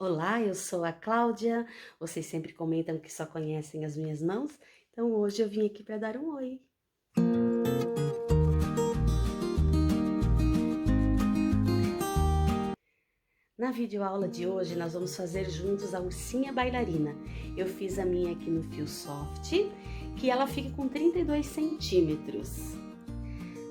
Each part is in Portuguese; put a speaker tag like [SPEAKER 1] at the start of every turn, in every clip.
[SPEAKER 1] Olá, eu sou a Cláudia. Vocês sempre comentam que só conhecem as minhas mãos, então hoje eu vim aqui para dar um oi. Na videoaula de hoje nós vamos fazer juntos a ursinha bailarina. Eu fiz a minha aqui no fio soft, que ela fica com 32 centímetros.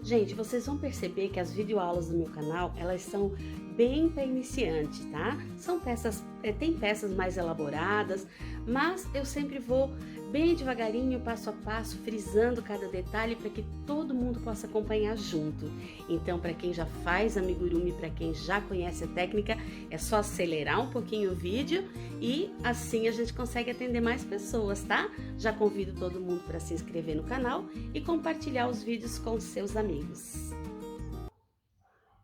[SPEAKER 1] Gente, vocês vão perceber que as videoaulas do meu canal, elas são bem para iniciante, tá? São peças, tem peças mais elaboradas, mas eu sempre vou bem devagarinho, passo a passo, frisando cada detalhe para que todo mundo possa acompanhar junto. Então, para quem já faz amigurumi, para quem já conhece a técnica, é só acelerar um pouquinho o vídeo e assim a gente consegue atender mais pessoas, tá? Já convido todo mundo para se inscrever no canal e compartilhar os vídeos com seus amigos.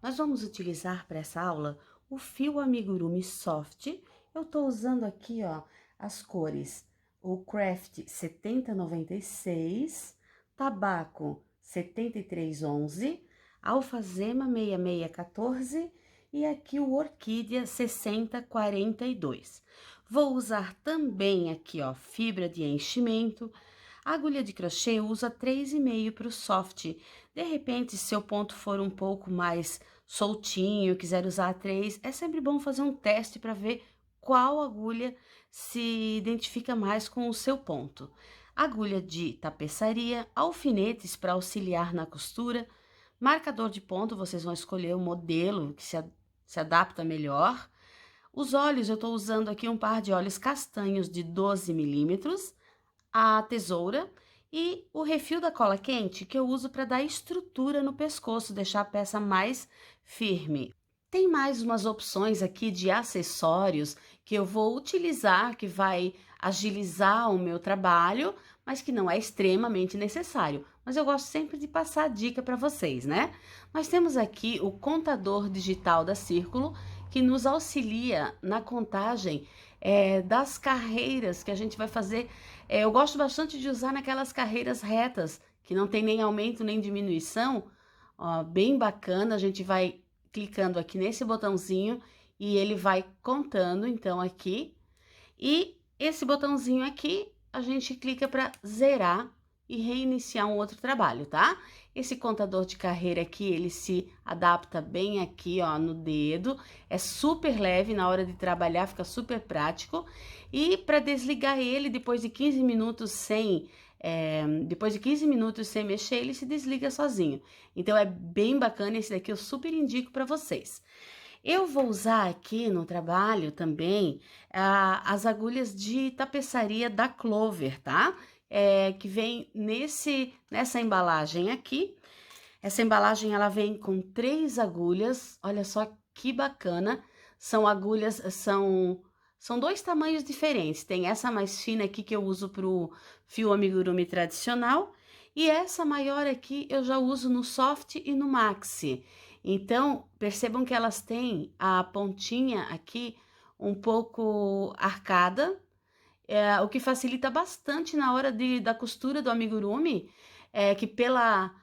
[SPEAKER 1] Nós vamos utilizar para essa aula o fio amigurumi soft. Eu estou usando aqui, ó, as cores, o Craft 7096, Tabaco 7311, Alfazema 6614 e aqui o Orquídea 6042. Vou usar também aqui, ó, fibra de enchimento. A agulha de crochê eu uso a 3,5 para o soft. De repente, se seu ponto for um pouco mais soltinho, quiser usar a 3, é sempre bom fazer um teste para ver qual agulha se identifica mais com o seu ponto. Agulha de tapeçaria, alfinetes para auxiliar na costura, marcador de ponto, vocês vão escolher o modelo que se adapta melhor. Os olhos, eu estou usando aqui um par de olhos castanhos de 12 milímetros, a tesoura e o refil da cola quente que eu uso para dar estrutura no pescoço, deixar a peça mais firme. Tem mais umas opções aqui de acessórios que eu vou utilizar, que vai agilizar o meu trabalho, mas que não é extremamente necessário. Mas eu gosto sempre de passar a dica para vocês, né? Nós temos aqui o contador digital da Círculo, que nos auxilia na contagem das carreiras que a gente vai fazer. Eu gosto bastante de usar naquelas carreiras retas, que não tem nem aumento nem diminuição. Ó, bem bacana, a gente vai clicando aqui nesse botãozinho e ele vai contando, então, aqui. E esse botãozinho aqui, a gente clica para zerar e reiniciar um outro trabalho, tá? Esse contador de carreira aqui, ele se adapta bem aqui, ó, no dedo. É super leve na hora de trabalhar, fica super prático. E para desligar ele, depois de 15 minutos sem mexer, ele se desliga sozinho. Então, é bem bacana, esse daqui eu super indico para vocês. Eu vou usar aqui no trabalho também as agulhas de tapeçaria da Clover, tá? Que vem nessa embalagem aqui. Essa embalagem, ela vem com 3 agulhas, olha só que bacana. São agulhas, são 2 tamanhos diferentes. Tem essa mais fina aqui que eu uso pro fio amigurumi tradicional. E essa maior aqui eu já uso no soft e no maxi. Então, percebam que elas têm a pontinha aqui um pouco arcada, o que facilita bastante na hora da costura do amigurumi, que pela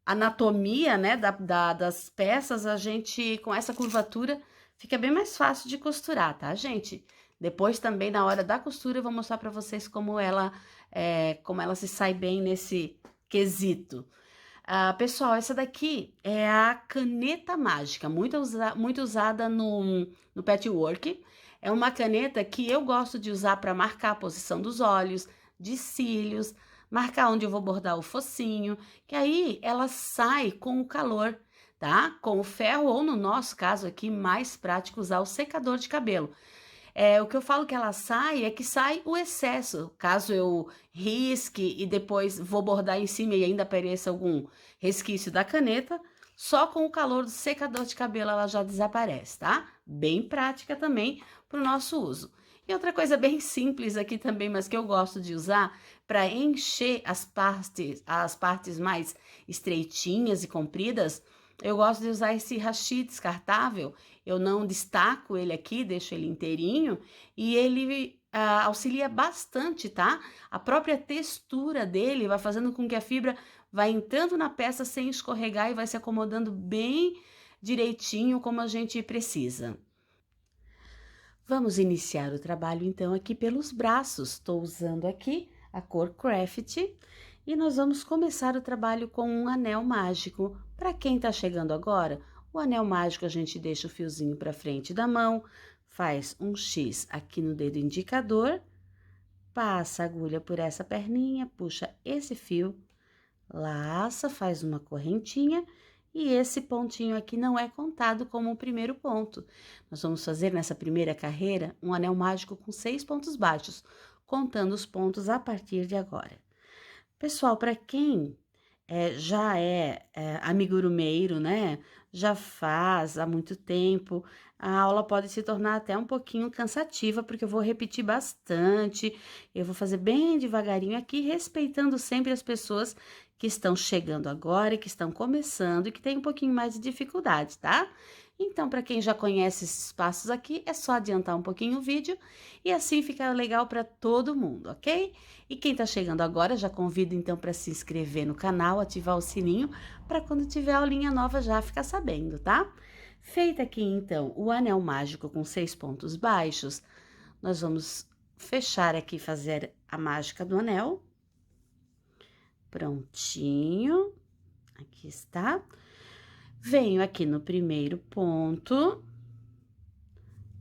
[SPEAKER 1] anatomia, né, das peças, a gente, com essa curvatura, fica bem mais fácil de costurar, tá, gente? Depois também, na hora da costura, eu vou mostrar pra vocês como ela se sai bem nesse quesito. Pessoal, essa daqui é a caneta mágica, muito usada no patchwork. É uma caneta que eu gosto de usar para marcar a posição dos olhos, de cílios, marcar onde eu vou bordar o focinho, que aí ela sai com o calor, tá? Com o ferro, ou no nosso caso aqui, mais prático usar o secador de cabelo. O que eu falo que ela sai é que sai o excesso. Caso eu risque e depois vou bordar em cima e ainda apareça algum resquício da caneta, só com o calor do secador de cabelo ela já desaparece, tá? Bem prática também para o nosso uso. E outra coisa bem simples aqui também, mas que eu gosto de usar para encher as partes mais estreitinhas e compridas, eu gosto de usar esse hashi descartável. Eu não destaco ele aqui, deixo ele inteirinho e ele auxilia bastante, tá? A própria textura dele vai fazendo com que a fibra vá entrando na peça sem escorregar e vai se acomodando bem direitinho como a gente precisa. Vamos iniciar o trabalho, então, aqui pelos braços. Estou usando aqui a cor Craft e nós vamos começar o trabalho com um anel mágico. Para quem está chegando agora, o anel mágico a gente deixa o fiozinho para frente da mão, faz um X aqui no dedo indicador, passa a agulha por essa perninha, puxa esse fio, laça, faz uma correntinha e esse pontinho aqui não é contado como o primeiro ponto. Nós vamos fazer nessa primeira carreira um anel mágico com 6 pontos baixos, contando os pontos a partir de agora. Pessoal, para quem já é amigurumeiro, né? Já faz há muito tempo, a aula pode se tornar até um pouquinho cansativa, porque eu vou repetir bastante, eu vou fazer bem devagarinho aqui, respeitando sempre as pessoas que estão chegando agora, que estão começando e que têm um pouquinho mais de dificuldade, tá? Então, para quem já conhece esses passos aqui, é só adiantar um pouquinho o vídeo e assim fica legal para todo mundo, ok? E quem está chegando agora, já convido então para se inscrever no canal, ativar o sininho, para quando tiver aulinha nova já ficar sabendo, tá? Feita aqui então o anel mágico com 6 pontos baixos, nós vamos fechar aqui, fazer a mágica do anel. Prontinho, aqui está. Venho aqui no primeiro ponto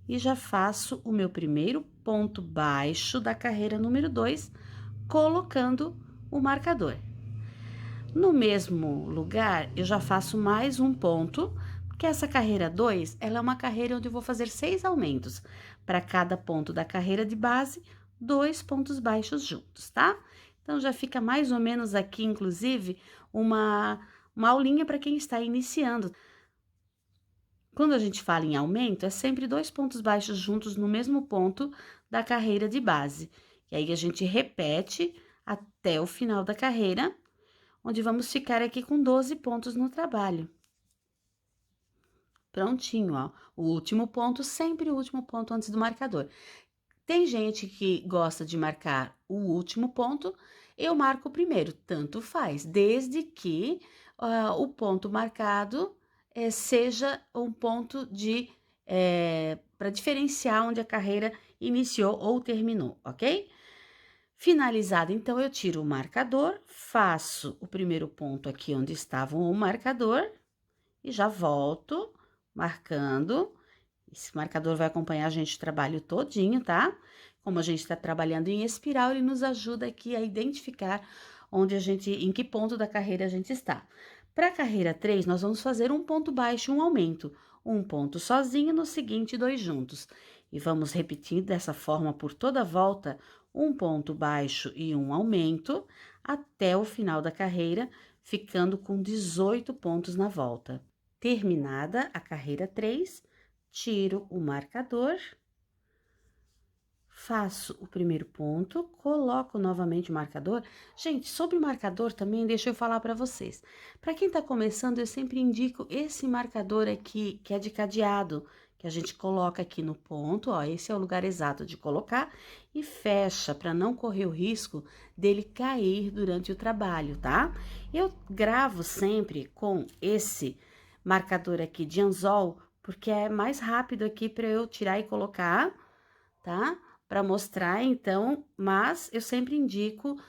[SPEAKER 1] e já faço o meu primeiro ponto baixo da carreira número 2, colocando o marcador. No mesmo lugar, eu já faço mais um ponto, porque essa carreira 2, ela é uma carreira onde eu vou fazer 6 aumentos. Para cada ponto da carreira de base, 2 pontos baixos juntos, tá? Então, já fica mais ou menos aqui, inclusive, uma aulinha para quem está iniciando. Quando a gente fala em aumento, é sempre 2 pontos baixos juntos no mesmo ponto da carreira de base. E aí, a gente repete até o final da carreira, onde vamos ficar aqui com 12 pontos no trabalho. Prontinho, ó. O último ponto, sempre o último ponto antes do marcador. Tem gente que gosta de marcar o último ponto, eu marco o primeiro, tanto faz, desde que o ponto marcado seja um ponto de para diferenciar onde a carreira iniciou ou terminou, ok? Finalizado, então, eu tiro o marcador, faço o primeiro ponto aqui onde estava o marcador e já volto marcando. Esse marcador vai acompanhar a gente o trabalho todinho, tá? Como a gente está trabalhando em espiral, ele nos ajuda aqui a identificar em que ponto da carreira a gente está. Para a carreira 3, nós vamos fazer um ponto baixo e um aumento. Um ponto sozinho, no seguinte, 2 juntos. E vamos repetir dessa forma por toda a volta, um ponto baixo e um aumento, até o final da carreira, ficando com 18 pontos na volta. Terminada a carreira 3, tiro o marcador, faço o primeiro ponto, coloco novamente o marcador. Gente, sobre o marcador também, deixa eu falar para vocês. Para quem tá começando, eu sempre indico esse marcador aqui, que é de cadeado, que a gente coloca aqui no ponto, ó, esse é o lugar exato de colocar, e fecha, para não correr o risco dele cair durante o trabalho, tá? Eu gravo sempre com esse marcador aqui de anzol, porque é mais rápido aqui para eu tirar e colocar, tá? Para mostrar, então, mas eu sempre indico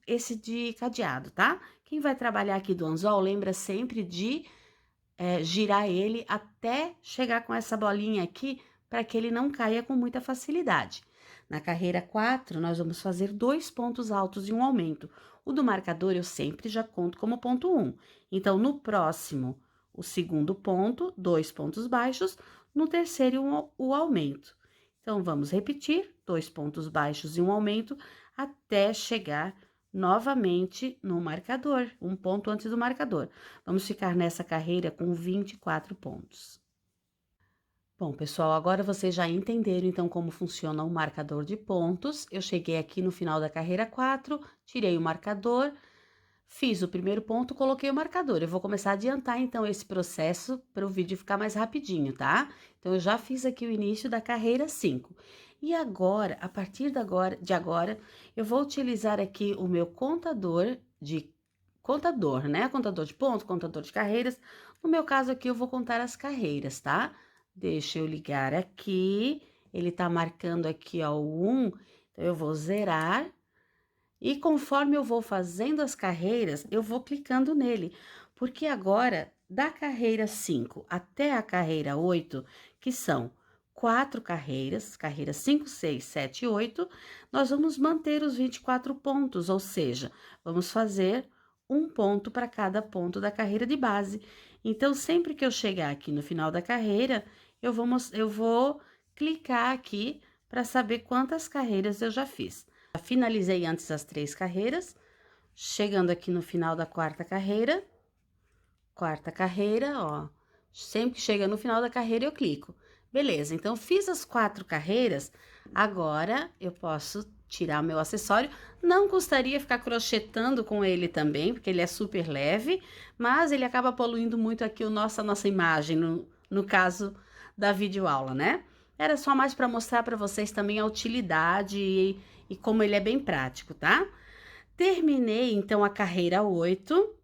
[SPEAKER 1] esse de cadeado, tá? Quem vai trabalhar aqui do anzol, lembra sempre de girar ele até chegar com essa bolinha aqui, para que ele não caia com muita facilidade. Na carreira 4, nós vamos fazer 2 pontos altos e um aumento. O do marcador eu sempre já conto como ponto 1. Então, no próximo, o segundo ponto, 2 pontos baixos, no terceiro, o aumento. Então, vamos repetir, 2 pontos baixos e um aumento, até chegar novamente no marcador, um ponto antes do marcador. Vamos ficar nessa carreira com 24 pontos. Bom, pessoal, agora vocês já entenderam, então, como funciona o marcador de pontos. Eu cheguei aqui no final da carreira 4, tirei o marcador, fiz o primeiro ponto, coloquei o marcador. Eu vou começar a adiantar, então, esse processo para o vídeo ficar mais rapidinho, tá? Então, eu já fiz aqui o início da carreira 5. E agora, a partir de agora, eu vou utilizar aqui o meu contador, né? Contador de pontos, contador de carreiras. No meu caso aqui, eu vou contar as carreiras, tá? Deixa eu ligar aqui ele tá marcando aqui, ó, o 1, então eu vou zerar. E conforme eu vou fazendo as carreiras, eu vou clicando nele, porque agora, da carreira 5 até a carreira 8, que são 4 carreiras, carreiras 5, 6, 7 e 8, nós vamos manter os 24 pontos, ou seja, vamos fazer um ponto para cada ponto da carreira de base. Então, sempre que eu chegar aqui no final da carreira, eu vou clicar aqui para saber quantas carreiras eu já fiz. Já finalizei antes as 3 carreiras, chegando aqui no final da quarta carreira, ó, sempre que chega no final da carreira eu clico. Beleza, então fiz as 4 carreiras, agora eu posso tirar o meu acessório. Não custaria ficar crochetando com ele também, porque ele é super leve, mas ele acaba poluindo muito aqui a nossa imagem, no caso da videoaula, né? Era só mais para mostrar para vocês também a utilidade e como ele é bem prático, tá? Terminei, então, a carreira 8.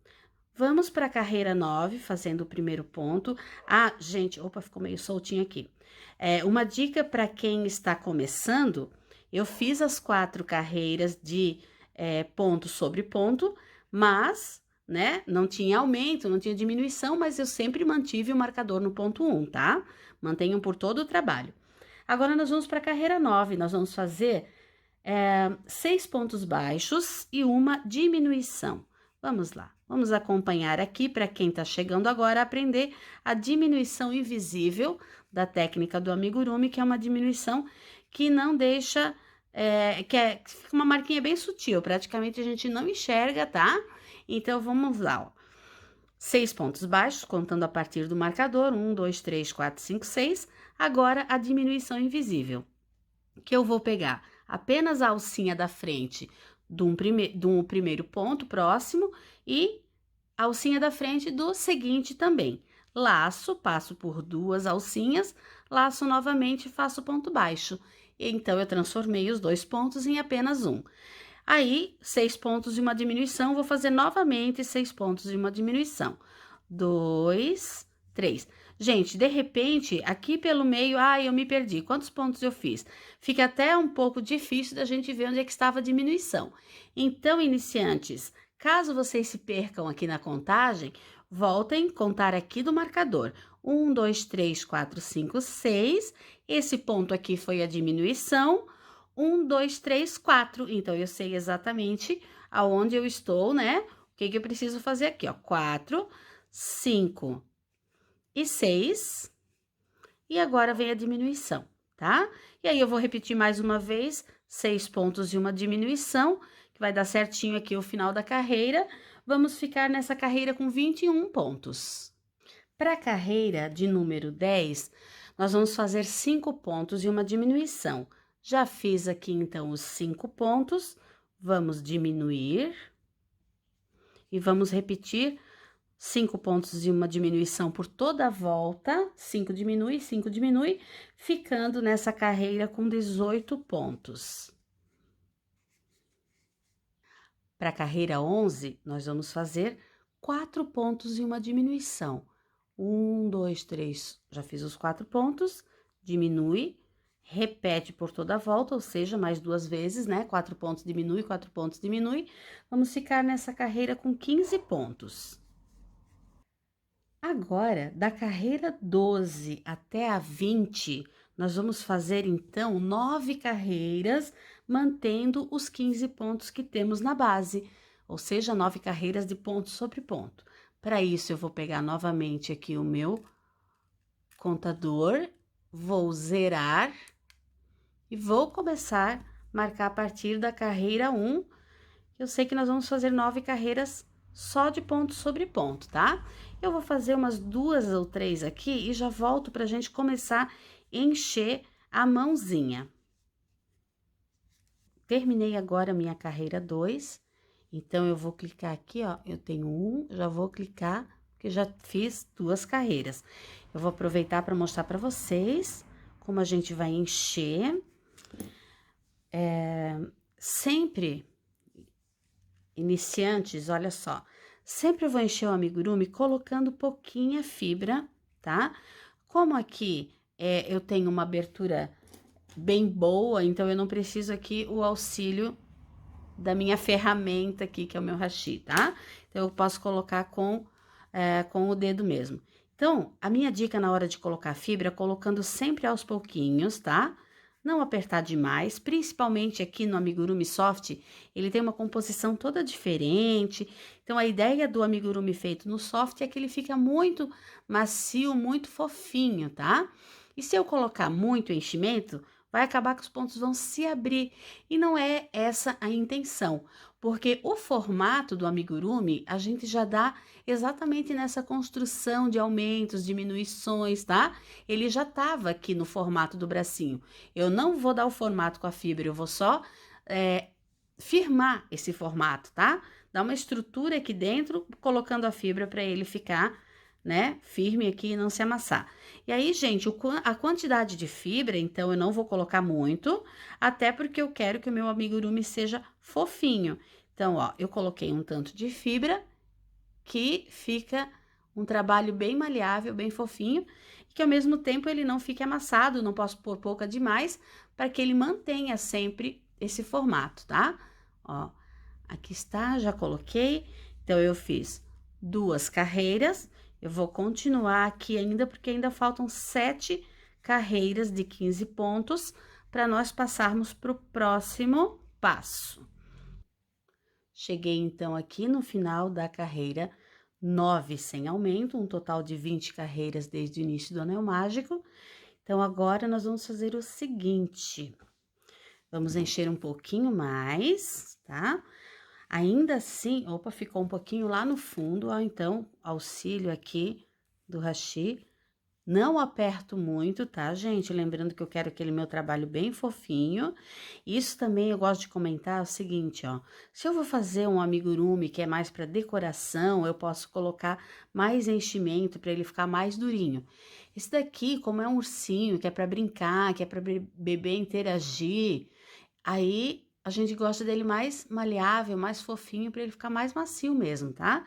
[SPEAKER 1] Vamos para a carreira 9, fazendo o primeiro ponto. Ah, gente, opa, ficou meio soltinho aqui. Uma dica para quem está começando, eu fiz as 4 carreiras de ponto sobre ponto, mas, né, não tinha aumento, não tinha diminuição, mas eu sempre mantive o marcador no ponto 1, tá? Mantenham por todo o trabalho. Agora, nós vamos para a carreira 9, nós vamos fazer 6 pontos baixos e uma diminuição. Vamos lá, vamos acompanhar aqui para quem está chegando agora a aprender a diminuição invisível da técnica do amigurumi, que é uma diminuição que não deixa, que fica uma marquinha bem sutil, praticamente a gente não enxerga, tá? Então, vamos lá, ó. 6 pontos baixos, contando a partir do marcador, 1, 2, 3, 4, 5, 6. Agora, a diminuição invisível, que eu vou pegar apenas a alcinha da frente do primeiro ponto próximo e a alcinha da frente do seguinte também. Laço, passo por 2 alcinhas, laço novamente e faço ponto baixo. Então, eu transformei os 2 pontos em apenas um. Aí, 6 pontos e uma diminuição, vou fazer novamente 6 pontos e uma diminuição. 2, 3. Gente, de repente, aqui pelo meio, eu me perdi. Quantos pontos eu fiz? Fica até um pouco difícil da gente ver onde é que estava a diminuição. Então, iniciantes, caso vocês se percam aqui na contagem, voltem a contar aqui do marcador. 1, 2, 3, 4, 5, 6. Esse ponto aqui foi a diminuição. 1, 2, 3, 4. Então, eu sei exatamente aonde eu estou, né? O que eu preciso fazer aqui, ó. 4, 5 e 6. E agora vem a diminuição, tá? E aí, eu vou repetir mais uma vez, 6 pontos e uma diminuição, que vai dar certinho aqui o final da carreira. Vamos ficar nessa carreira com 21 pontos. Para a carreira de número 10, nós vamos fazer 5 pontos e uma diminuição. Já fiz aqui, então, os 5 pontos, vamos diminuir e vamos repetir 5 pontos e uma diminuição por toda a volta, 5 diminui, ficando nessa carreira com 18 pontos. Para a carreira 11, nós vamos fazer 4 pontos e uma diminuição. 1, 2, 3, já fiz os 4 pontos, diminui, repete por toda a volta, ou seja, mais 2 vezes, né? 4 pontos diminui, 4 pontos diminui. Vamos ficar nessa carreira com 15 pontos. Agora, da carreira 12 até a 20, nós vamos fazer, então, 9 carreiras, mantendo os 15 pontos que temos na base, ou seja, 9 carreiras de ponto sobre ponto. Para isso, eu vou pegar novamente aqui o meu contador, vou zerar e vou começar a marcar a partir da carreira 1. Eu sei que nós vamos fazer 9 carreiras só de ponto sobre ponto, tá? Eu vou fazer umas 2 ou 3 aqui e já volto pra gente começar a encher a mãozinha. Terminei agora a minha carreira 2, então, eu vou clicar aqui, ó, eu tenho 1, já vou clicar, porque já fiz 2 carreiras. Eu vou aproveitar para mostrar para vocês como a gente vai encher. Sempre, iniciantes, olha só, sempre eu vou encher o amigurumi colocando pouquinha fibra, tá? Como aqui eu tenho uma abertura bem boa, então eu não preciso aqui o auxílio da minha ferramenta aqui, que é o meu hashi, tá? Então, eu posso colocar com o dedo mesmo. Então, a minha dica na hora de colocar a fibra, colocando sempre aos pouquinhos, tá? Não apertar demais, principalmente aqui no amigurumi soft, ele tem uma composição toda diferente. Então, a ideia do amigurumi feito no soft é que ele fica muito macio, muito fofinho, tá? E se eu colocar muito enchimento, vai acabar que os pontos vão se abrir. E não é essa a intenção, porque o formato do amigurumi a gente já dá exatamente nessa construção de aumentos, diminuições, tá? Ele já estava aqui no formato do bracinho. Eu não vou dar o formato com a fibra, eu vou só firmar esse formato, tá? Dar uma estrutura aqui dentro, colocando a fibra para ele ficar, né, firme aqui e não se amassar. E aí, gente, a quantidade de fibra, então, eu não vou colocar muito, até porque eu quero que o meu amigurumi seja fofinho. Então, ó, eu coloquei um tanto de fibra, que fica um trabalho bem maleável, bem fofinho, e que ao mesmo tempo ele não fique amassado, não posso pôr pouca demais, para que ele mantenha sempre esse formato, tá? Ó, aqui está, já coloquei. Então, eu fiz 2 carreiras. Eu vou continuar aqui ainda, porque ainda faltam 7 carreiras de 15 pontos para nós passarmos para o próximo passo. Cheguei, então, aqui no final da carreira 9 sem aumento, um total de 20 carreiras desde o início do anel mágico. Então, agora nós vamos fazer o seguinte: vamos encher um pouquinho mais, tá? Ainda assim, opa, ficou um pouquinho lá no fundo, ó, então, auxílio aqui do hashi. Não aperto muito, tá, gente? Lembrando que eu quero aquele meu trabalho bem fofinho. Isso também eu gosto de comentar o seguinte, ó. Se eu vou fazer um amigurumi que é mais para decoração, eu posso colocar mais enchimento para ele ficar mais durinho. Esse daqui, como é um ursinho, que é para brincar, que é para bebê interagir, aí a gente gosta dele mais maleável, mais fofinho, para ele ficar mais macio mesmo, tá?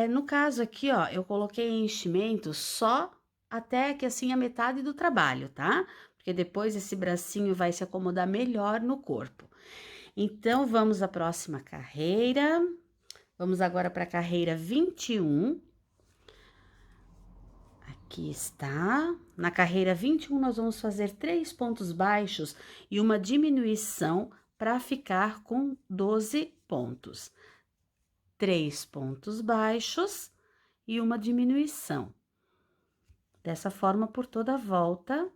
[SPEAKER 1] No caso aqui, ó, eu coloquei enchimento só até que assim a metade do trabalho, tá? Porque depois esse bracinho vai se acomodar melhor no corpo. Então, vamos à próxima carreira. Vamos agora para a carreira 21. Aqui está. Na carreira 21, nós vamos fazer 3 pontos baixos e uma diminuição para ficar com 12 pontos. 3 pontos baixos e uma diminuição. Dessa forma, por toda a volta.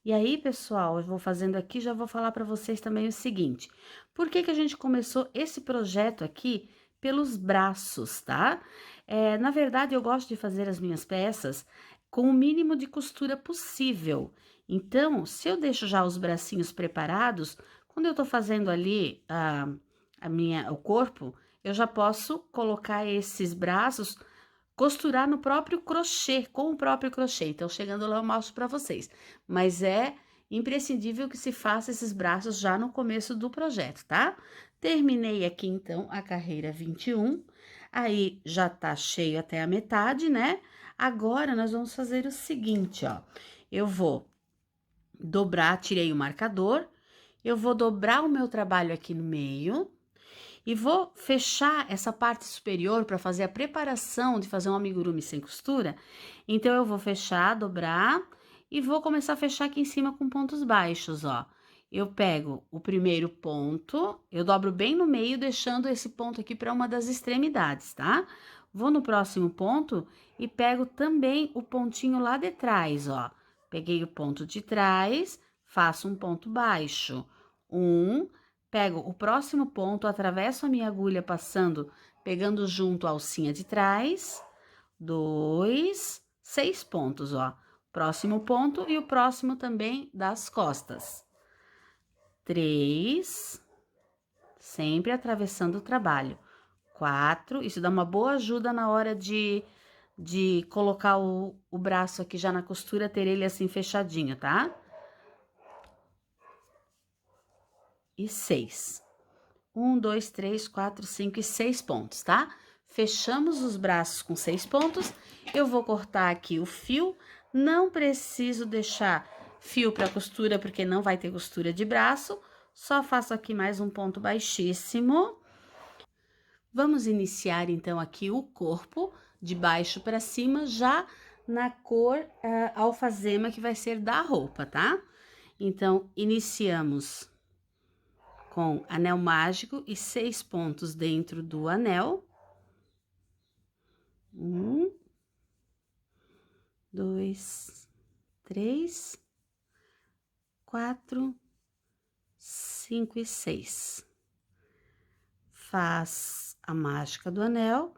[SPEAKER 1] E aí, pessoal, eu vou fazendo aqui, já vou falar para vocês também o seguinte. Por que que a gente começou esse projeto aqui pelos braços, tá? Na verdade, eu gosto de fazer as minhas peças com o mínimo de costura possível. Então, se eu deixo já os bracinhos preparados, quando eu tô fazendo ali o corpo, eu já posso colocar esses braços, costurar no próprio crochê, com o próprio crochê. Então, chegando lá eu mostro para vocês. Mas é imprescindível que se faça esses braços já no começo do projeto, tá? Terminei aqui, então, a carreira 21. Aí, já tá cheio até a metade, né? Agora, nós vamos fazer o seguinte, ó. Eu vou dobrar, tirei o marcador. Eu vou dobrar o meu trabalho aqui no meio. E vou fechar essa parte superior para fazer a preparação de fazer um amigurumi sem costura. Então, eu vou fechar, dobrar e vou começar a fechar aqui em cima com pontos baixos, ó. Eu pego o primeiro ponto, eu dobro bem no meio, deixando esse ponto aqui para uma das extremidades, tá? Vou no próximo ponto e pego também o pontinho lá de trás, ó. Peguei o ponto de trás, faço um ponto baixo. Pego o próximo ponto, atravesso a minha agulha passando, pegando junto a alcinha de trás. 2, 6 pontos, ó. Próximo ponto e o próximo também das costas. 3, sempre atravessando o trabalho. 4, isso dá uma boa ajuda na hora de colocar o braço aqui já na costura, ter ele assim fechadinho, tá? E 6. 1, 2, 3, 4, 5 e 6 pontos, tá? Fechamos os braços com 6 pontos. Eu vou cortar aqui o fio. Não preciso deixar fio para costura, porque não vai ter costura de braço. Só faço aqui mais um ponto baixíssimo. Vamos iniciar, então, aqui o corpo, de baixo para cima, já na cor alfazema, que vai ser da roupa, tá? Então, iniciamos com anel mágico e 6 pontos dentro do anel. 1, 2, 3, 4, 5 e 6. Faz a mágica do anel.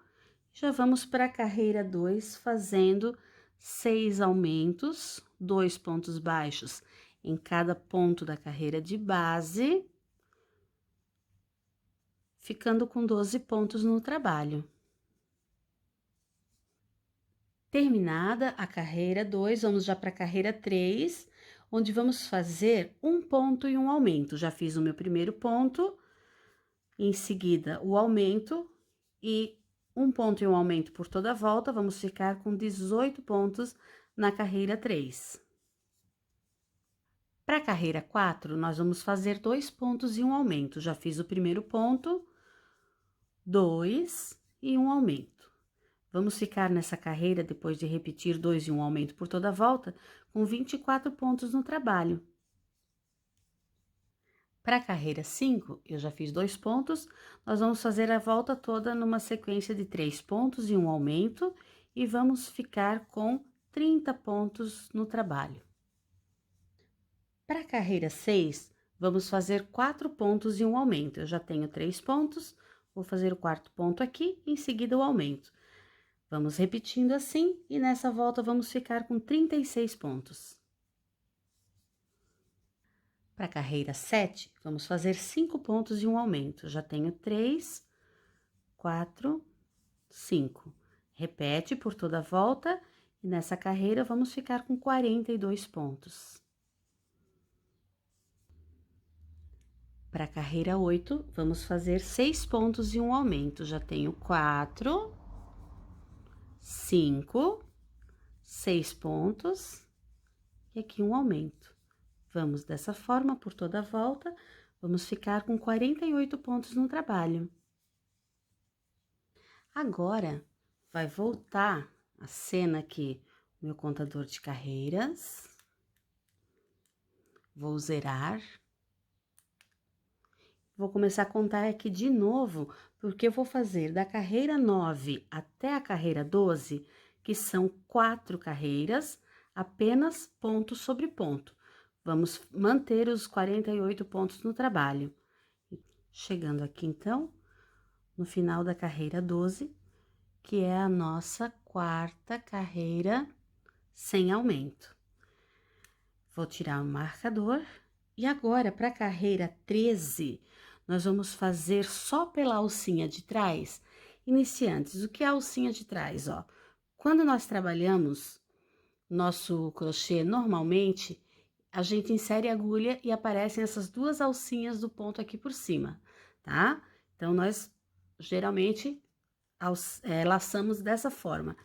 [SPEAKER 1] Já vamos para a carreira 2, fazendo 6 aumentos, 2 pontos baixos em cada ponto da carreira de base, ficando com 12 pontos no trabalho. Terminada a carreira 2, vamos já para a carreira 3, onde vamos fazer um ponto e um aumento. Já fiz o meu primeiro ponto, em seguida o aumento e um ponto e um aumento por toda a volta, vamos ficar com 18 pontos na carreira 3. Para a carreira 4, nós vamos fazer 2 pontos e um aumento. Já fiz o primeiro ponto, 2 e um aumento. Vamos ficar nessa carreira, depois de repetir 2 e um aumento por toda a volta, com 24 pontos no trabalho. Para a carreira 5, eu já fiz 2 pontos, nós vamos fazer a volta toda numa sequência de 3 pontos e um aumento, e vamos ficar com 30 pontos no trabalho. Para a carreira 6, vamos fazer 4 pontos e um aumento. Eu já tenho 3 pontos, vou fazer o quarto ponto aqui, em seguida o aumento. Vamos repetindo assim, e nessa volta vamos ficar com 36 pontos. Para a carreira 7, vamos fazer 5 pontos e um aumento. Eu já tenho 3, 4, 5. Repete por toda a volta, e nessa carreira vamos ficar com 42 pontos. Para a carreira 8, vamos fazer 6 pontos e um aumento. Já tenho 4, 5, 6 pontos e aqui um aumento. Vamos dessa forma por toda a volta, vamos ficar com 48 pontos no trabalho. Agora, vai voltar a cena aqui, meu contador de carreiras. Vou zerar. Vou começar a contar aqui de novo, porque eu vou fazer da carreira 9 até a carreira 12, que são 4 carreiras, apenas ponto sobre ponto. Vamos manter os 48 pontos no trabalho. Chegando aqui, então, no final da carreira 12, que é a nossa quarta carreira sem aumento. Vou tirar o marcador. E agora, para a carreira 13, nós vamos fazer só pela alcinha de trás. Iniciantes, o que é a alcinha de trás, ó? Quando nós trabalhamos nosso crochê normalmente, a gente insere a agulha e aparecem essas duas alcinhas do ponto aqui por cima, tá? Então, nós geralmente laçamos dessa forma.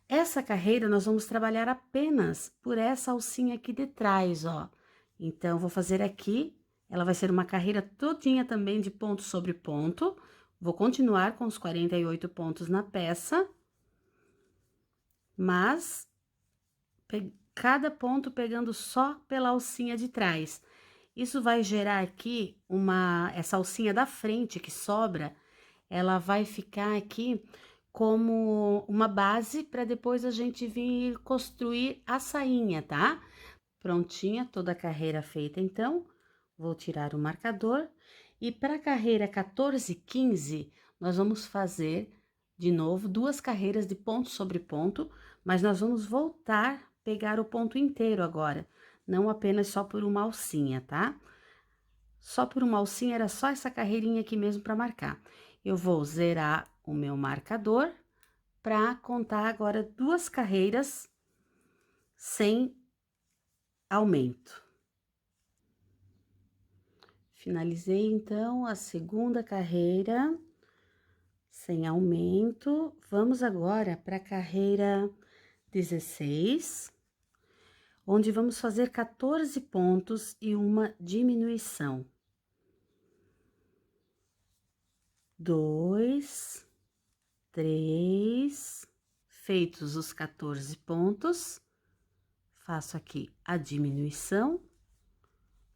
[SPEAKER 1] Essa carreira nós vamos trabalhar apenas por essa alcinha aqui de trás, ó. Então, vou fazer aqui, ela vai ser uma carreira todinha também de ponto sobre ponto. Vou continuar com os 48 pontos na peça, mas cada ponto pegando só pela alcinha de trás. Isso vai gerar aqui essa alcinha da frente que sobra, ela vai ficar aqui como uma base para depois a gente vir construir a sainha, tá? Prontinha, toda a carreira feita, então, vou tirar o marcador. E para a carreira 14 e 15, nós vamos fazer, de novo, 2 carreiras de ponto sobre ponto, mas nós vamos voltar, pegar o ponto inteiro agora, não apenas só por uma alcinha, tá? Só por uma alcinha, era só essa carreirinha aqui mesmo para marcar. Eu vou zerar o meu marcador para contar agora 2 carreiras sem aumento. Finalizei, então, a segunda carreira sem aumento. Vamos agora para a carreira 16, onde vamos fazer 14 pontos e uma diminuição. 2, 3, feitos os 14 pontos, faço aqui a diminuição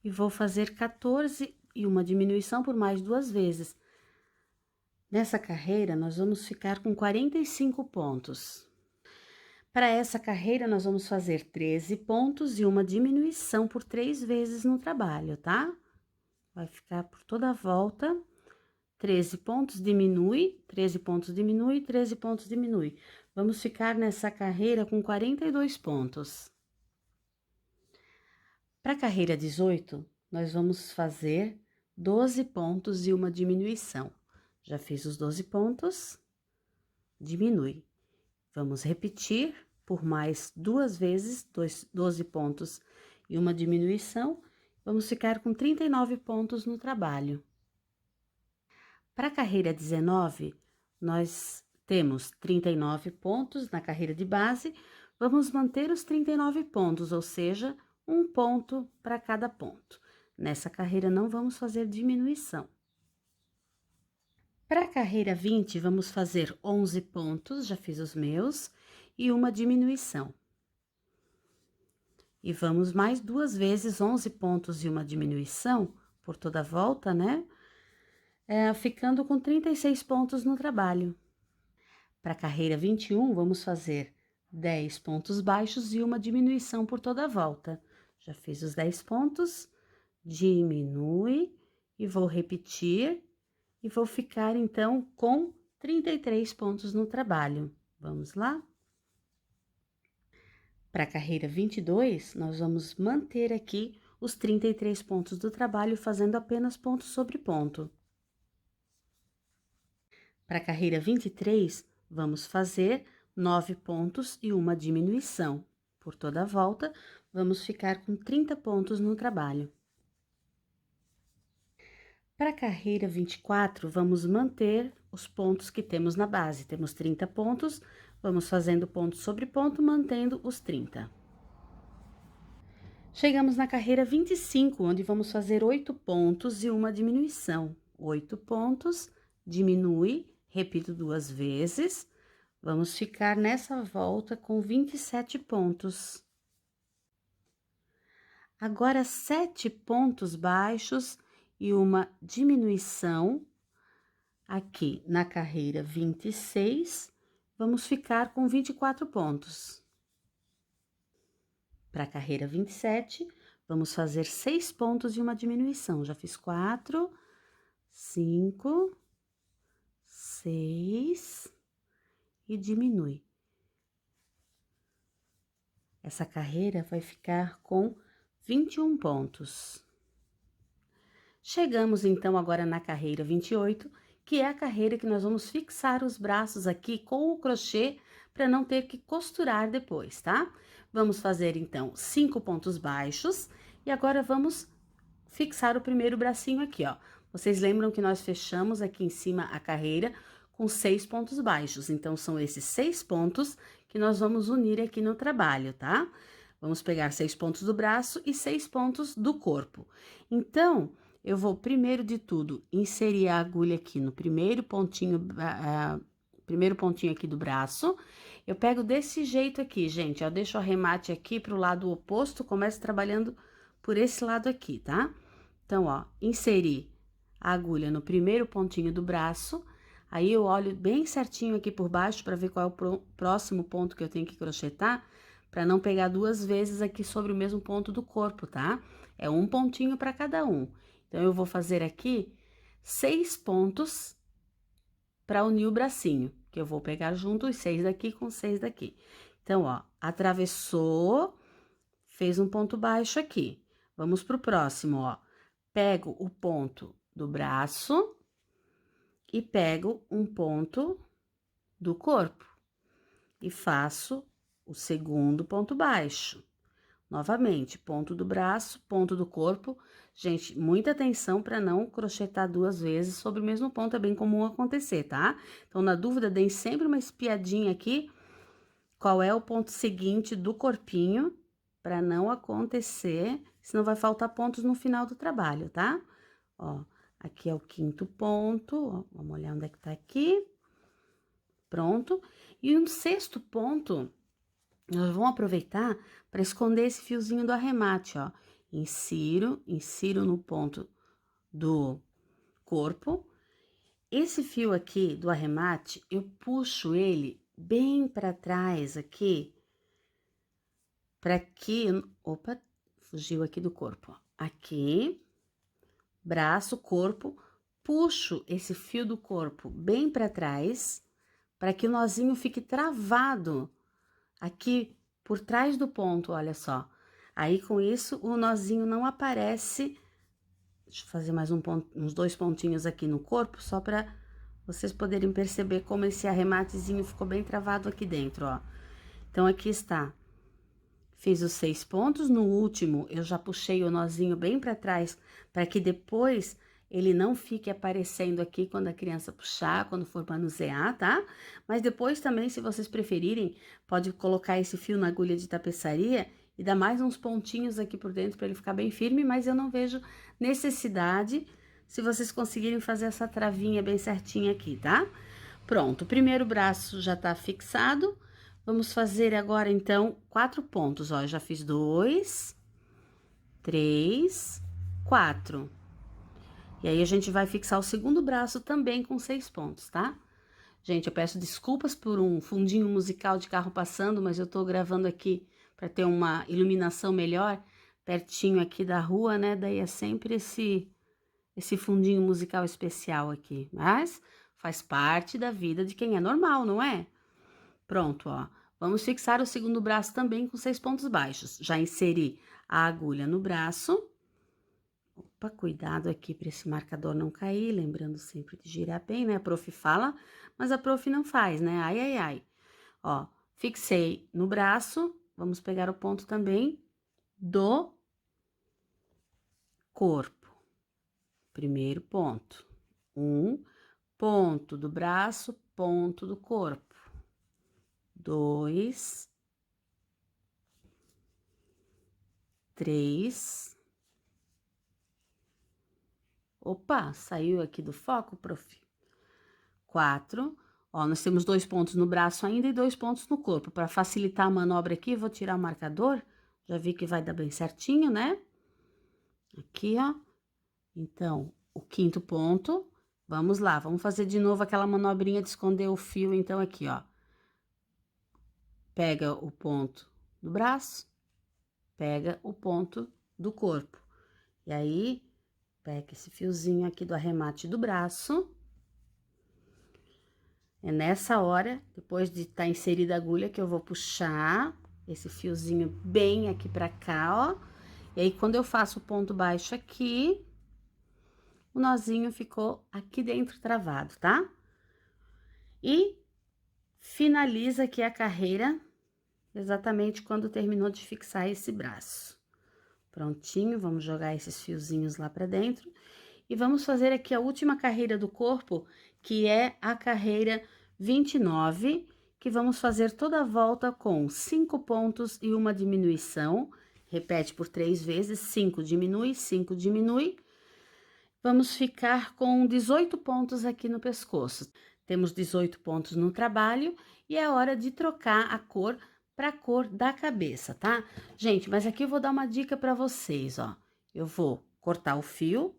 [SPEAKER 1] e vou fazer 14 e uma diminuição por mais 2 vezes. Nessa carreira, nós vamos ficar com 45 pontos. Para essa carreira, nós vamos fazer 13 pontos e uma diminuição por 3 vezes no trabalho, tá? Vai ficar por toda a volta, 13 pontos, diminui, 13 pontos, diminui, 13 pontos, diminui. Vamos ficar nessa carreira com 42 pontos. Para a carreira 18, nós vamos fazer 12 pontos e uma diminuição. Já fiz os 12 pontos, diminui. Vamos repetir por mais 2 vezes, 12 pontos e uma diminuição. Vamos ficar com 39 pontos no trabalho. Para a carreira 19, nós temos 39 pontos na carreira de base. Vamos manter os 39 pontos, ou seja, 1 ponto para cada ponto. Nessa carreira não vamos fazer diminuição. Para a carreira 20, vamos fazer 11 pontos, já fiz os meus, e uma diminuição. E vamos mais 2 vezes 11 pontos e uma diminuição, por toda a volta, né? Ficando com 36 pontos no trabalho. Para a carreira 21, vamos fazer 10 pontos baixos e uma diminuição por toda a volta. Já fiz os 10 pontos, diminui e vou repetir. E vou ficar, então, com 33 pontos no trabalho. Vamos lá? Para a carreira 22, nós vamos manter aqui os 33 pontos do trabalho, fazendo apenas ponto sobre ponto. Para a carreira 23, vamos fazer 9 pontos e uma diminuição. Por toda a volta, vamos ficar com 30 pontos no trabalho. Para a carreira 24, vamos manter os pontos que temos na base. Temos 30 pontos, vamos fazendo ponto sobre ponto, mantendo os 30. Chegamos na carreira 25, onde vamos fazer 8 pontos e uma diminuição. 8 pontos, diminui, repito 2 vezes. Vamos ficar nessa volta com 27 pontos. Agora, 7 pontos baixos e uma diminuição aqui na carreira 26, vamos ficar com 24 pontos. Para a carreira 27, vamos fazer 6 pontos e uma diminuição. Já fiz 4, 5, 6 e diminui. Essa carreira vai ficar com 21 pontos. Chegamos, então, agora na carreira 28, que é a carreira que nós vamos fixar os braços aqui com o crochê para não ter que costurar depois, tá? Vamos fazer, então, 5 pontos baixos e agora vamos fixar o primeiro bracinho aqui, ó. Vocês lembram que nós fechamos aqui em cima a carreira com 6 pontos baixos, então, são esses 6 pontos que nós vamos unir aqui no trabalho, tá? Vamos pegar 6 pontos do braço e 6 pontos do corpo. Então, eu vou, primeiro de tudo, inserir a agulha aqui no primeiro pontinho aqui do braço. Eu pego desse jeito aqui, gente, ó, deixo o arremate aqui pro lado oposto, começo trabalhando por esse lado aqui, tá? Então, ó, inseri a agulha no primeiro pontinho do braço, aí eu olho bem certinho aqui por baixo para ver qual é o próximo ponto que eu tenho que crochetar, para não pegar 2 vezes aqui sobre o mesmo ponto do corpo, tá? É um pontinho para cada um. Então, eu vou fazer aqui 6 pontos para unir o bracinho, que eu vou pegar junto os 6 daqui com 6 daqui. Então, ó, atravessou, fez um ponto baixo aqui. Vamos pro próximo, ó. Pego o ponto do braço e pego um ponto do corpo e faço o segundo ponto baixo. Novamente, ponto do braço, ponto do corpo. Gente, muita atenção para não crochetar 2 vezes sobre o mesmo ponto, é bem comum acontecer, tá? Então, na dúvida, deem sempre uma espiadinha aqui, qual é o ponto seguinte do corpinho, para não acontecer, senão vai faltar pontos no final do trabalho, tá? Ó, aqui é o quinto ponto, ó, vamos olhar onde é que tá aqui. Pronto. E um sexto ponto, nós vamos aproveitar para esconder esse fiozinho do arremate, ó. Insiro no ponto do corpo. Esse fio aqui do arremate, eu puxo ele bem para trás aqui, para que... Opa, fugiu aqui do corpo, ó. Aqui, braço, corpo, puxo esse fio do corpo bem para trás, para que o nozinho fique travado aqui por trás do ponto, olha só. Aí, com isso, o nozinho não aparece. Deixa eu fazer mais uns 2 pontinhos aqui no corpo, só para vocês poderem perceber como esse arrematezinho ficou bem travado aqui dentro, ó. Então, aqui está. Fiz os 6 pontos, no último eu já puxei o nozinho bem para trás, para que depois ele não fique aparecendo aqui quando a criança puxar, quando for manusear, tá? Mas depois também, se vocês preferirem, pode colocar esse fio na agulha de tapeçaria e dar mais uns pontinhos aqui por dentro para ele ficar bem firme, mas eu não vejo necessidade se vocês conseguirem fazer essa travinha bem certinha aqui, tá? Pronto, o primeiro braço já tá fixado. Vamos fazer agora, então, 4 pontos, ó. Eu já fiz 2, 3, 4. E aí, a gente vai fixar o segundo braço também com 6 pontos, tá? Gente, eu peço desculpas por um fundinho musical de carro passando, mas eu tô gravando aqui para ter uma iluminação melhor, pertinho aqui da rua, né? Daí é sempre esse fundinho musical especial aqui. Mas faz parte da vida de quem é normal, não é? Pronto, ó. Vamos fixar o segundo braço também com 6 pontos baixos. Já inseri a agulha no braço. Opa, cuidado aqui para esse marcador não cair, lembrando sempre de girar bem, né? A prof fala, mas a prof não faz, né? Ai, ai, ai. Ó, fixei no braço, vamos pegar o ponto também do corpo. Primeiro ponto. Ponto do braço, ponto do corpo. 2, 3. Opa, saiu aqui do foco, prof. 4. Ó, nós temos 2 pontos no braço ainda e 2 pontos no corpo. Para facilitar a manobra aqui, vou tirar o marcador. Já vi que vai dar bem certinho, né? Aqui, ó. Então, o quinto ponto. Vamos lá, vamos fazer de novo aquela manobrinha de esconder o fio, então, aqui, ó. Pega o ponto do braço, pega o ponto do corpo. E aí, pega esse fiozinho aqui do arremate do braço. É nessa hora, depois de estar inserida a agulha, que eu vou puxar esse fiozinho bem aqui pra cá, ó. E aí, quando eu faço o ponto baixo aqui, o nozinho ficou aqui dentro travado, tá? E finaliza aqui a carreira exatamente quando terminou de fixar esse braço. Prontinho, vamos jogar esses fiozinhos lá pra dentro. E vamos fazer aqui a última carreira do corpo, que é a carreira 29, que vamos fazer toda a volta com 5 pontos e uma diminuição. Repete por 3 vezes, 5 diminui, 5 diminui. Vamos ficar com 18 pontos aqui no pescoço. Temos 18 pontos no trabalho e é hora de trocar a cor para a cor da cabeça, tá? Gente, mas aqui eu vou dar uma dica para vocês, ó. Eu vou cortar o fio.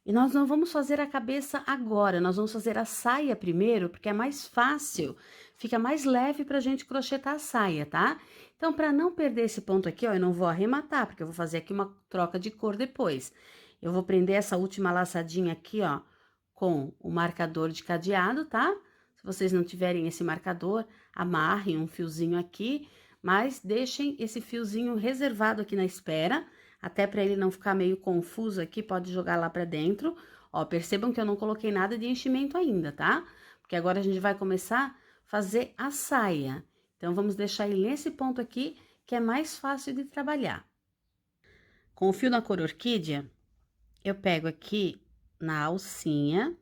[SPEAKER 1] E nós não vamos fazer a cabeça agora, nós vamos fazer a saia primeiro, porque é mais fácil, fica mais leve pra gente crochetar a saia, tá? Então, para não perder esse ponto aqui, ó, eu não vou arrematar, porque eu vou fazer aqui uma troca de cor depois. Eu vou prender essa última laçadinha aqui, ó, com o marcador de cadeado, tá? Se vocês não tiverem esse marcador, amarrem um fiozinho aqui, mas deixem esse fiozinho reservado aqui na espera, até para ele não ficar meio confuso aqui, pode jogar lá para dentro. Ó, percebam que eu não coloquei nada de enchimento ainda, tá? Porque agora a gente vai começar a fazer a saia. Então, vamos deixar ele nesse ponto aqui, que é mais fácil de trabalhar. Com o fio na cor orquídea, eu pego aqui na alcinha,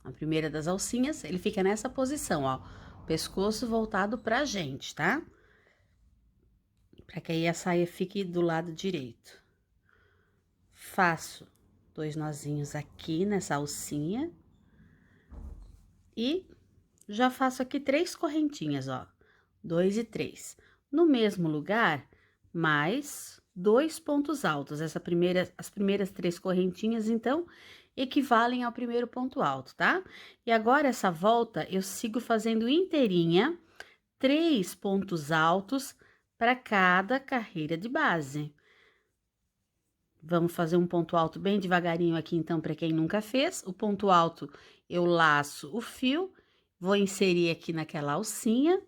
[SPEAKER 1] a primeira das alcinhas, ele fica nessa posição, ó, pescoço voltado pra gente, tá? para que aí a saia fique do lado direito. Faço 2 nozinhos aqui nessa alcinha e já faço aqui 3 correntinhas, ó, 2 e 3. No mesmo lugar, mais 2 pontos altos. As primeiras 3 correntinhas, então, equivalem ao primeiro ponto alto, tá? E agora, essa volta, eu sigo fazendo inteirinha, 3 pontos altos para cada carreira de base. Vamos fazer um ponto alto bem devagarinho aqui, então, para quem nunca fez. O ponto alto, eu laço o fio, vou inserir aqui naquela alcinha,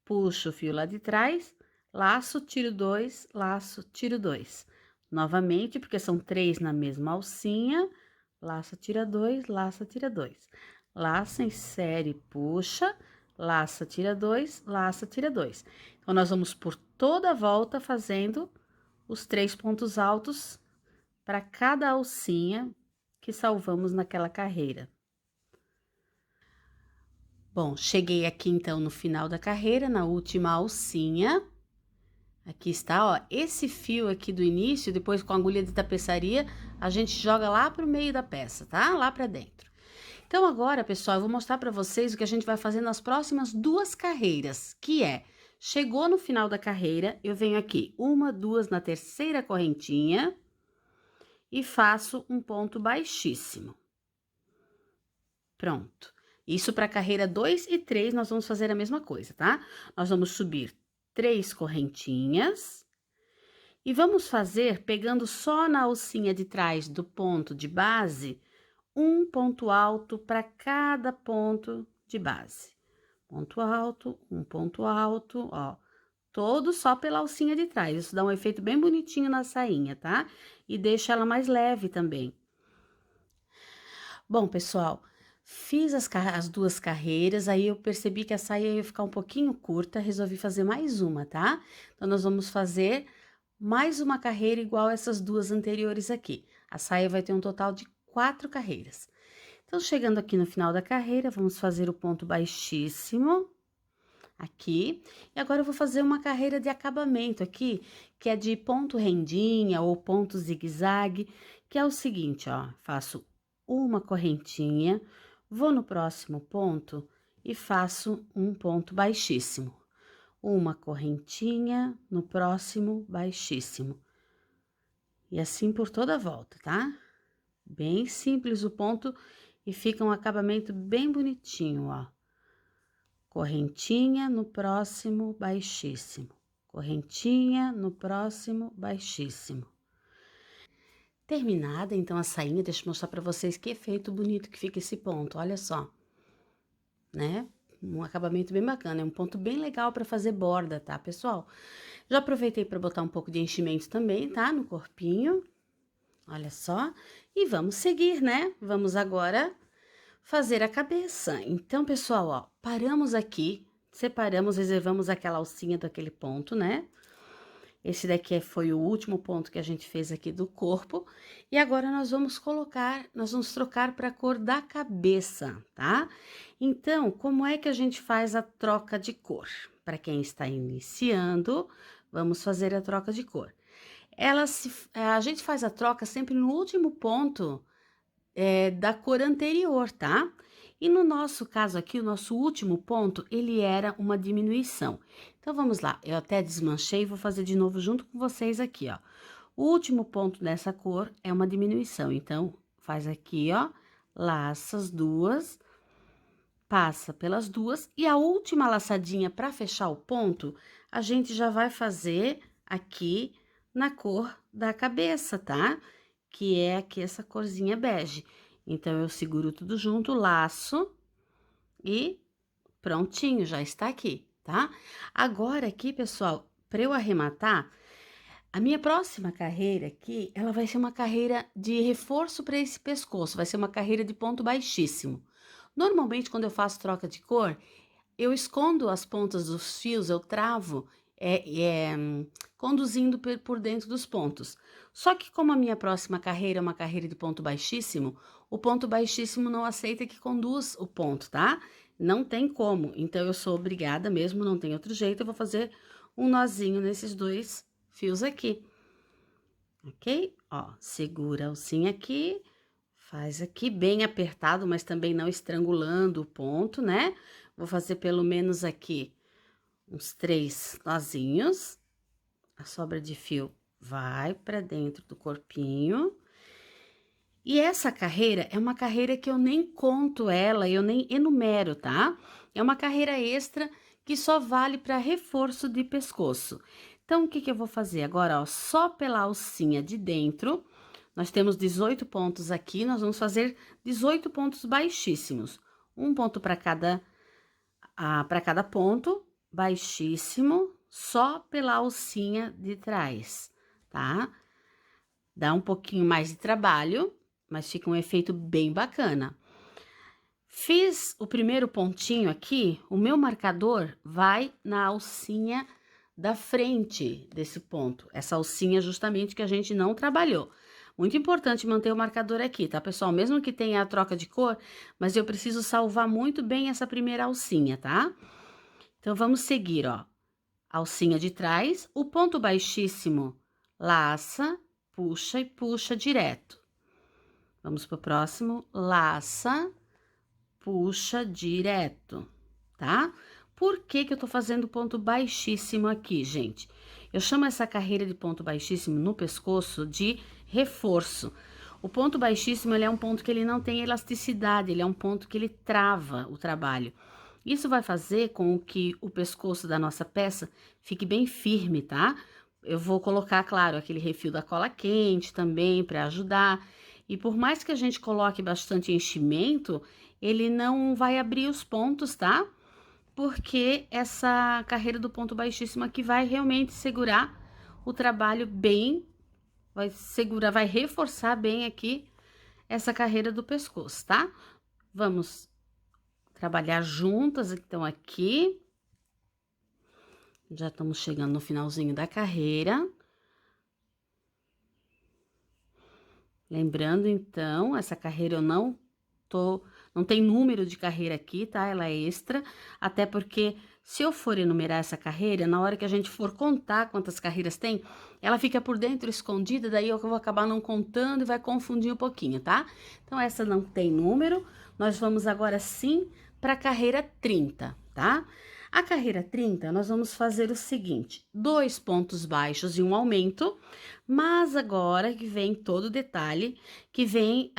[SPEAKER 1] puxo o fio lá de trás, laço, tiro 2, laço, tiro 2. Novamente, porque são 3 na mesma alcinha, laça, tira 2, laça, tira 2. Laça, insere, puxa, laça, tira 2, laça, tira 2. Então, nós vamos por toda a volta fazendo os 3 pontos altos para cada alcinha que salvamos naquela carreira. Bom, cheguei aqui então no final da carreira, na última alcinha. Aqui está, ó, esse fio aqui do início, depois com a agulha de tapeçaria, a gente joga lá pro meio da peça, tá? Lá pra dentro. Então, agora, pessoal, eu vou mostrar pra vocês o que a gente vai fazer nas próximas 2 carreiras, que é, chegou no final da carreira, eu venho aqui, 1, 2 na terceira correntinha e faço um ponto baixíssimo. Pronto. Isso para carreira 2 e 3, nós vamos fazer a mesma coisa, tá? Nós vamos subir 3 correntinhas e vamos fazer, pegando só na alcinha de trás do ponto de base, um ponto alto para cada ponto de base. Ponto alto, um ponto alto, ó, todo só pela alcinha de trás. Isso dá um efeito bem bonitinho na sainha, tá? E deixa ela mais leve também. Bom, pessoal, fiz as 2 carreiras, aí eu percebi que a saia ia ficar um pouquinho curta, resolvi fazer mais uma, tá? Então, nós vamos fazer mais uma carreira igual essas 2 anteriores aqui. A saia vai ter um total de 4 carreiras. Então, chegando aqui no final da carreira, vamos fazer o ponto baixíssimo aqui. E agora, eu vou fazer uma carreira de acabamento aqui, que é de ponto rendinha ou ponto zigue-zague, que é o seguinte, ó, faço uma correntinha, vou no próximo ponto e faço um ponto baixíssimo. Uma correntinha, no próximo, baixíssimo. E assim por toda a volta, tá? Bem simples o ponto e fica um acabamento bem bonitinho, ó. Correntinha, no próximo, baixíssimo. Correntinha, no próximo, baixíssimo. Terminada, então, a sainha, deixa eu mostrar pra vocês que efeito bonito que fica esse ponto, olha só, né? Um acabamento bem bacana, é um ponto bem legal pra fazer borda, tá, pessoal? Já aproveitei pra botar um pouco de enchimento também, tá? No corpinho, olha só. E vamos seguir, né? Vamos agora fazer a cabeça. Então, pessoal, ó, paramos aqui, separamos, reservamos aquela alcinha daquele ponto, né? Esse daqui foi o último ponto que a gente fez aqui do corpo. E agora, nós vamos trocar para a cor da cabeça, tá? Então, como é que a gente faz a troca de cor? Para quem está iniciando, vamos fazer a troca de cor. A gente faz a troca sempre no último ponto da cor anterior, tá? E no nosso caso aqui, o nosso último ponto, ele era uma diminuição. Então, vamos lá, eu até desmanchei e vou fazer de novo junto com vocês aqui, ó. O último ponto dessa cor é uma diminuição, então, faz aqui, ó, laça as 2, passa pelas 2, e a última laçadinha para fechar o ponto, a gente já vai fazer aqui na cor da cabeça, tá? Que é aqui essa corzinha bege. Então, eu seguro tudo junto, laço e prontinho, já está aqui, tá? Agora aqui, pessoal, para eu arrematar, a minha próxima carreira aqui, ela vai ser uma carreira de reforço para esse pescoço, vai ser uma carreira de ponto baixíssimo. Normalmente, quando eu faço troca de cor, eu escondo as pontas dos fios, eu travo, conduzindo por dentro dos pontos. Só que como a minha próxima carreira é uma carreira de ponto baixíssimo, o ponto baixíssimo não aceita que conduz o ponto, tá? Não tem como, então eu sou obrigada mesmo, não tem outro jeito, eu vou fazer um nozinho nesses 2 fios aqui, ok? Ó, segura a alcinha aqui, faz aqui bem apertado, mas também não estrangulando o ponto, né? Vou fazer pelo menos aqui uns 3 nozinhos. A sobra de fio vai pra dentro do corpinho. E essa carreira é uma carreira que eu nem conto ela, eu nem enumero, tá? É uma carreira extra que só vale para reforço de pescoço. Então, o que que eu vou fazer agora, ó? Só pela alcinha de dentro, nós temos 18 pontos aqui, nós vamos fazer 18 pontos baixíssimos. Um ponto para cada ponto, baixíssimo, só pela alcinha de trás, tá? Dá um pouquinho mais de trabalho, mas fica um efeito bem bacana. Fiz o primeiro pontinho aqui, o meu marcador vai na alcinha da frente desse ponto. Essa alcinha justamente que a gente não trabalhou. Muito importante manter o marcador aqui, tá, pessoal? Mesmo que tenha a troca de cor, mas eu preciso salvar muito bem essa primeira alcinha, tá? Então, vamos seguir, ó. Alcinha de trás, o ponto baixíssimo, laça, puxa e puxa direto. Vamos pro próximo, laça, puxa direto, tá? Por que que eu tô fazendo ponto baixíssimo aqui, gente? Eu chamo essa carreira de ponto baixíssimo no pescoço de reforço. O ponto baixíssimo, ele é um ponto que ele não tem elasticidade, ele é um ponto que ele trava o trabalho. Isso vai fazer com que o pescoço da nossa peça fique bem firme, tá? Eu vou colocar, claro, aquele refil da cola quente também para ajudar. E por mais que a gente coloque bastante enchimento, ele não vai abrir os pontos, tá? Porque essa carreira do ponto baixíssimo aqui vai realmente segurar o trabalho bem, vai segurar, vai reforçar bem aqui essa carreira do pescoço, tá? Vamos trabalhar juntas, então, aqui. Já estamos chegando no finalzinho da carreira. Lembrando, então, essa carreira eu não tem número de carreira aqui, tá? Ela é extra, até porque se eu for enumerar essa carreira, na hora que a gente for contar quantas carreiras tem, ela fica por dentro escondida, daí eu vou acabar não contando e vai confundir um pouquinho, tá? Então, essa não tem número, nós vamos agora sim para a carreira 30, tá? A carreira 30, nós vamos fazer o seguinte, 2 pontos baixos e um aumento, mas agora que vem todo o detalhe, que vem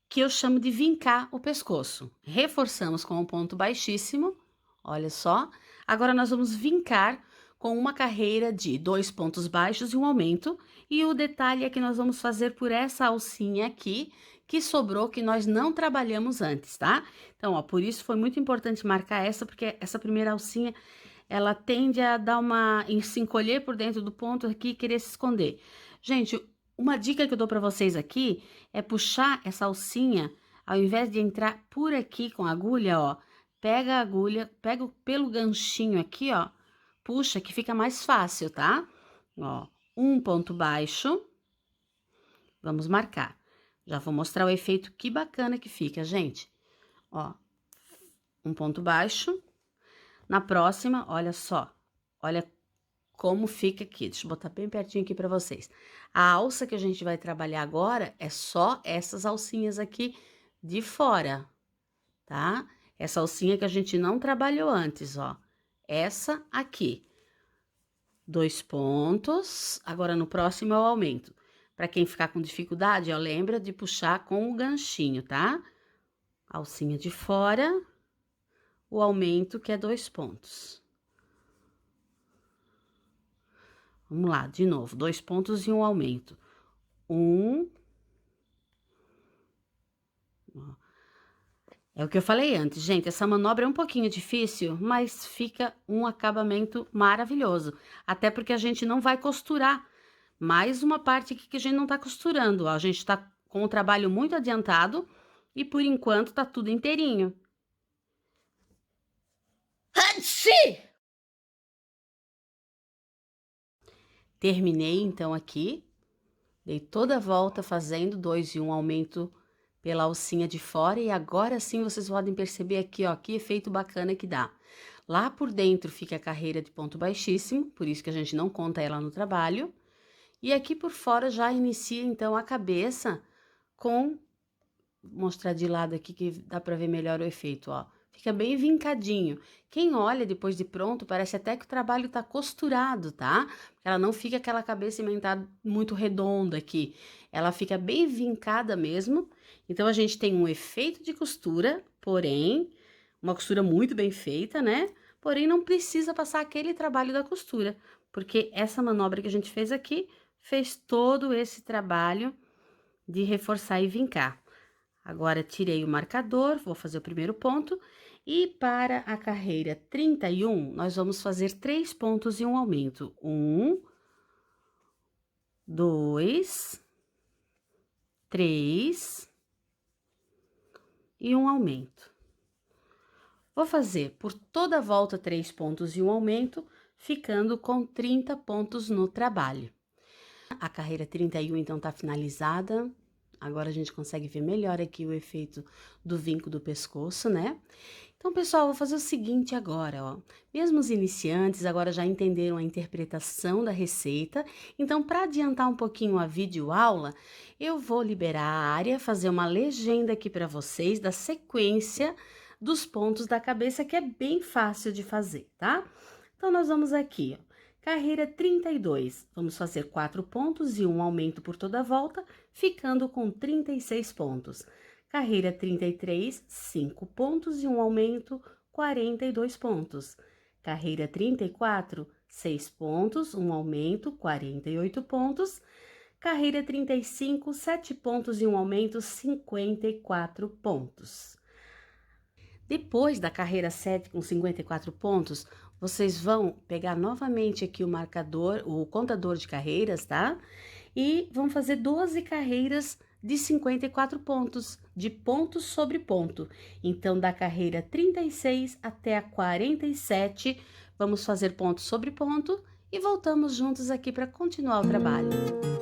[SPEAKER 1] que eu chamo de vincar o pescoço. Reforçamos com um ponto baixíssimo, olha só. Agora, nós vamos vincar com uma carreira de 2 pontos baixos e um aumento. E o detalhe é que nós vamos fazer por essa alcinha aqui, que sobrou, que nós não trabalhamos antes, tá? Então, ó, por isso foi muito importante marcar essa, porque essa primeira alcinha, ela tende a dar se encolher por dentro do ponto aqui e querer se esconder. Gente, uma dica que eu dou para vocês aqui é puxar essa alcinha, ao invés de entrar por aqui com a agulha, ó, pega a agulha, pega pelo ganchinho aqui, ó, puxa que fica mais fácil, tá? Ó, um ponto baixo, vamos marcar. Já vou mostrar o efeito que bacana que fica, gente. Ó, um ponto baixo. Na próxima, olha só, olha como fica aqui. Deixa eu botar bem pertinho aqui para vocês. A alça que a gente vai trabalhar agora é só essas alcinhas aqui de fora, tá? Essa alcinha que a gente não trabalhou antes, ó. Essa aqui. 2 pontos. Agora, no próximo é o aumento. Para quem ficar com dificuldade, ó, lembra de puxar com o ganchinho, tá? Alcinha de fora, o aumento que é 2 pontos. Vamos lá, de novo, 2 pontos e um aumento. É o que eu falei antes, gente, essa manobra é um pouquinho difícil, mas fica um acabamento maravilhoso. Até porque a gente não vai costurar. Mais uma parte aqui que a gente não tá costurando, ó. A gente tá com o trabalho muito adiantado e, por enquanto, tá tudo inteirinho. Hatsi! Terminei, então, aqui. Dei toda a volta fazendo 2 e 1 aumento pela alcinha de fora. E agora sim, vocês podem perceber aqui, ó, que efeito bacana que dá. Lá por dentro fica a carreira de ponto baixíssimo, por isso que a gente não conta ela no trabalho. E aqui por fora já inicia, então, a cabeça com... Vou mostrar de lado aqui que dá para ver melhor o efeito, ó. Fica bem vincadinho. Quem olha depois de pronto, parece até que o trabalho tá costurado, tá? Porque ela não fica aquela cabeça emendada muito redonda aqui. Ela fica bem vincada mesmo. Então, a gente tem um efeito de costura, porém, uma costura muito bem feita, né? Porém, não precisa passar aquele trabalho da costura, porque essa manobra que a gente fez aqui, fez todo esse trabalho de reforçar e vincar. Agora, tirei o marcador, vou fazer o primeiro ponto. E para a carreira 31, nós vamos fazer 3 pontos e um aumento. 1, 2, 3 e um aumento. Vou fazer por toda a volta 3 pontos e um aumento, ficando com 30 pontos no trabalho. A carreira 31, então, tá finalizada. Agora a gente consegue ver melhor aqui o efeito do vinco do pescoço, né? Então, pessoal, vou fazer o seguinte agora, ó. Mesmo os iniciantes agora já entenderam a interpretação da receita. Então, para adiantar um pouquinho a videoaula, eu vou liberar a área, fazer uma legenda aqui para vocês da sequência dos pontos da cabeça, que é bem fácil de fazer, tá? Então, nós vamos aqui, ó. Carreira 32, vamos fazer 4 pontos e um aumento por toda a volta, ficando com 36 pontos. Carreira 33, 5 pontos e um aumento, 42 pontos. Carreira 34, 6 pontos, um aumento, 48 pontos. Carreira 35, 7 pontos e um aumento, 54 pontos. Depois da carreira 7 com 54 pontos, vocês vão pegar novamente aqui o marcador, o contador de carreiras, tá? E vão fazer 12 carreiras de 54 pontos, de ponto sobre ponto. Então, da carreira 36 até a 47, vamos fazer ponto sobre ponto e voltamos juntos aqui para continuar o trabalho.